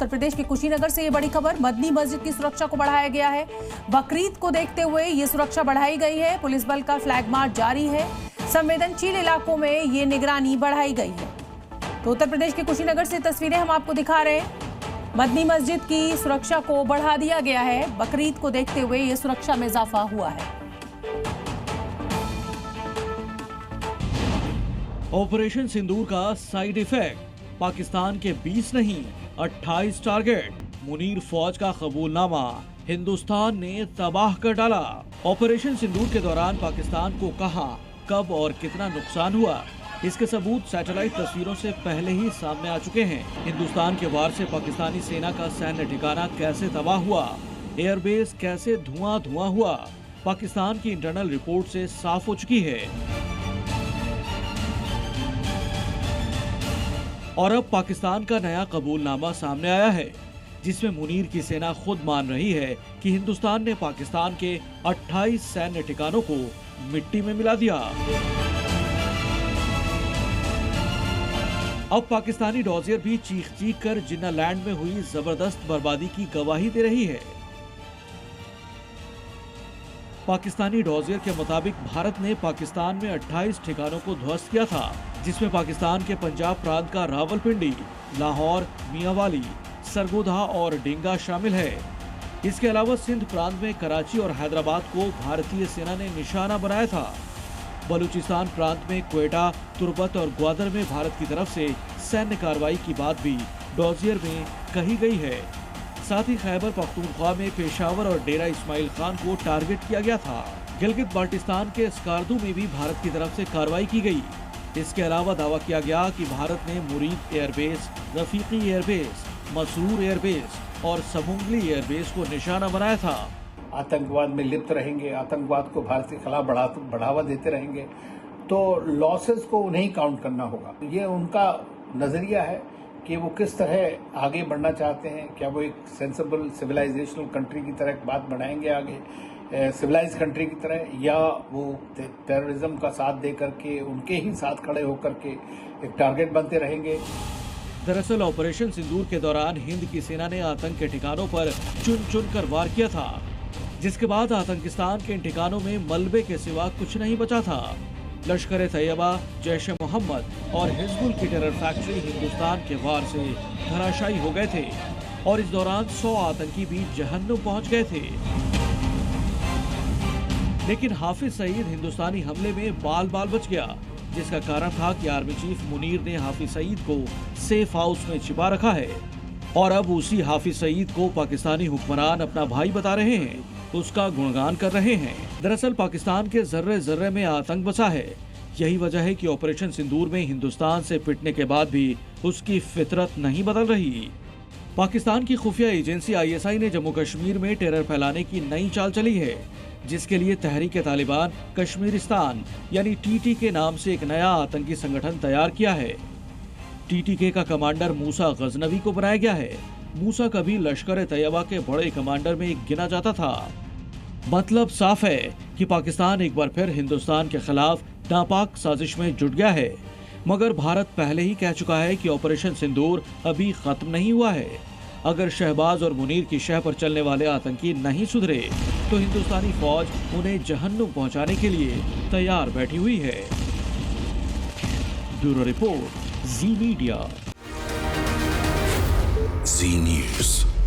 उत्तर प्रदेश के कुशीनगर से ये बड़ी खबर। मदनी मस्जिद की सुरक्षा को बढ़ाया गया है। बकरीद को देखते हुए ये सुरक्षा बढ़ाई गई है। पुलिस बल का फ्लैग मार्च जारी है। संवेदनशील इलाकों में ये निगरानी बढ़ाई गई है। तो उत्तर प्रदेश के कुशीनगर से तस्वीरें हम आपको दिखा रहे हैं। मदनी मस्जिद की सुरक्षा को बढ़ा दिया गया है। बकरीद को देखते हुए ये सुरक्षा में इजाफा हुआ है। ऑपरेशन सिंदूर का साइड इफेक्ट, पाकिस्तान के 20 नहीं 28 टारगेट। मुनीर फौज का कबूलनामा हिंदुस्तान ने तबाह कर डाला। ऑपरेशन सिंदूर के दौरान पाकिस्तान को कहां, कब और कितना नुकसान हुआ, इसके सबूत सैटेलाइट तस्वीरों से पहले ही सामने आ चुके हैं। हिंदुस्तान के वार से पाकिस्तानी सेना का सैन्य ठिकाना कैसे तबाह हुआ, एयरबेस कैसे धुआं धुआं हुआ, पाकिस्तान की इंटरनल रिपोर्ट से साफ हो चुकी है। और अब पाकिस्तान का नया कबूलनामा सामने आया है, जिसमें मुनीर की सेना खुद मान रही है कि हिंदुस्तान ने पाकिस्तान के 28 सैन्य ठिकानों को मिट्टी में मिला दिया। अब पाकिस्तानी डॉजियर भी चीख चीख कर जिन्ना लैंड में हुई जबरदस्त बर्बादी की गवाही दे रही है। पाकिस्तानी डॉजियर के मुताबिक भारत ने पाकिस्तान में 28 ठिकानों को ध्वस्त किया था, जिसमें पाकिस्तान के पंजाब प्रांत का रावलपिंडी, लाहौर, मियांवाली, सरगोधा और डिंगा शामिल है। इसके अलावा सिंध प्रांत में कराची और हैदराबाद को भारतीय सेना ने निशाना बनाया था। बलूचिस्तान प्रांत में क्वेटा, तुर्बत और ग्वादर में भारत की तरफ से सैन्य कार्रवाई की बात भी डॉजियर में कही गई है। साथ ही खैबर पख्तूनख्वा में पेशावर और डेरा इस्माइल खान को टारगेट किया गया था। गिलगित बाल्टिस्तान के स्कार्दू में भी भारत की तरफ से कार्रवाई की गई। इसके अलावा दावा किया गया कि भारत ने मुरीद airbase, Rafiki airbase, Masroor airbase और समुंगली एयरबेस को निशाना बनाया था। आतंकवाद में लिप्त रहेंगे, आतंकवाद को भारत के खिलाफ बढ़ावा देते रहेंगे, तो लॉसेस को उन्हें काउंट करना होगा। ये उनका नजरिया है कि वो किस तरह आगे बढ़ना चाहते हैं। क्या वो एक सेंसिबल सिविलाइजेशनल कंट्री की तरह बात बढ़ाएंगे आगे, सिविलाइज कंट्री की तरह, या वो टेररिज्म का साथ दे करके उनके ही साथ खड़े होकर के एक टारगेट बनते रहेंगे। दरअसल ऑपरेशन सिंदूर के दौरान हिंद की सेना ने आतंक के ठिकानों पर चुन चुन कर वार किया था, जिसके बाद आतंकिस्तान के इन ठिकानों में मलबे के सिवा कुछ नहीं बचा था। लश्कर तैयबा, जैश-ए-मोहम्मद और हिजबुल की टेरर फैक्ट्री हिंदुस्तान के वार से धराशायी हो गए थे और इस दौरान 100 आतंकी भी जहन्नुम पहुंच गए थे। लेकिन हाफिज सईद हिंदुस्तानी हमले में बाल बाल बच गया, जिसका कारण था कि आर्मी चीफ मुनीर ने हाफिज सईद को सेफ हाउस में छिपा रखा है और अब उसी हाफिज सईद को पाकिस्तानी हुक्मरान अपना भाई बता रहे हैं, उसका गुणगान कर रहे हैं। दरअसल पाकिस्तान के जर्रे जर्रे में आतंक बसा है। यही वजह है कि ऑपरेशन सिंदूर में हिंदुस्तान से पिटने के बाद भी उसकी फितरत नहीं बदल रही। पाकिस्तान की खुफिया एजेंसी ISI ने जम्मू कश्मीर में टेरर फैलाने की नई चाल चली है, जिसके लिए तहरीक तालिबान कश्मीरिस्तान यानी TT के नाम से एक नया आतंकी संगठन तैयार किया है। TTK का कमांडर मूसा गजनवी को बनाया गया है। मूसा कभी लश्कर तैयबा के बड़े कमांडर में गिना जाता था। मतलब साफ है कि पाकिस्तान एक बार फिर हिंदुस्तान के खिलाफ नापाक साजिश में जुट गया है। मगर भारत पहले ही कह चुका है कि ऑपरेशन सिंदूर अभी खत्म नहीं हुआ है। अगर शहबाज और मुनीर की शह पर चलने वाले आतंकी नहीं सुधरे तो हिंदुस्तानी फौज उन्हें जहन्नुम पहुंचाने के लिए तैयार बैठी हुई है। ब्यूरो रिपोर्ट, जी मीडिया। जी न्यूज़।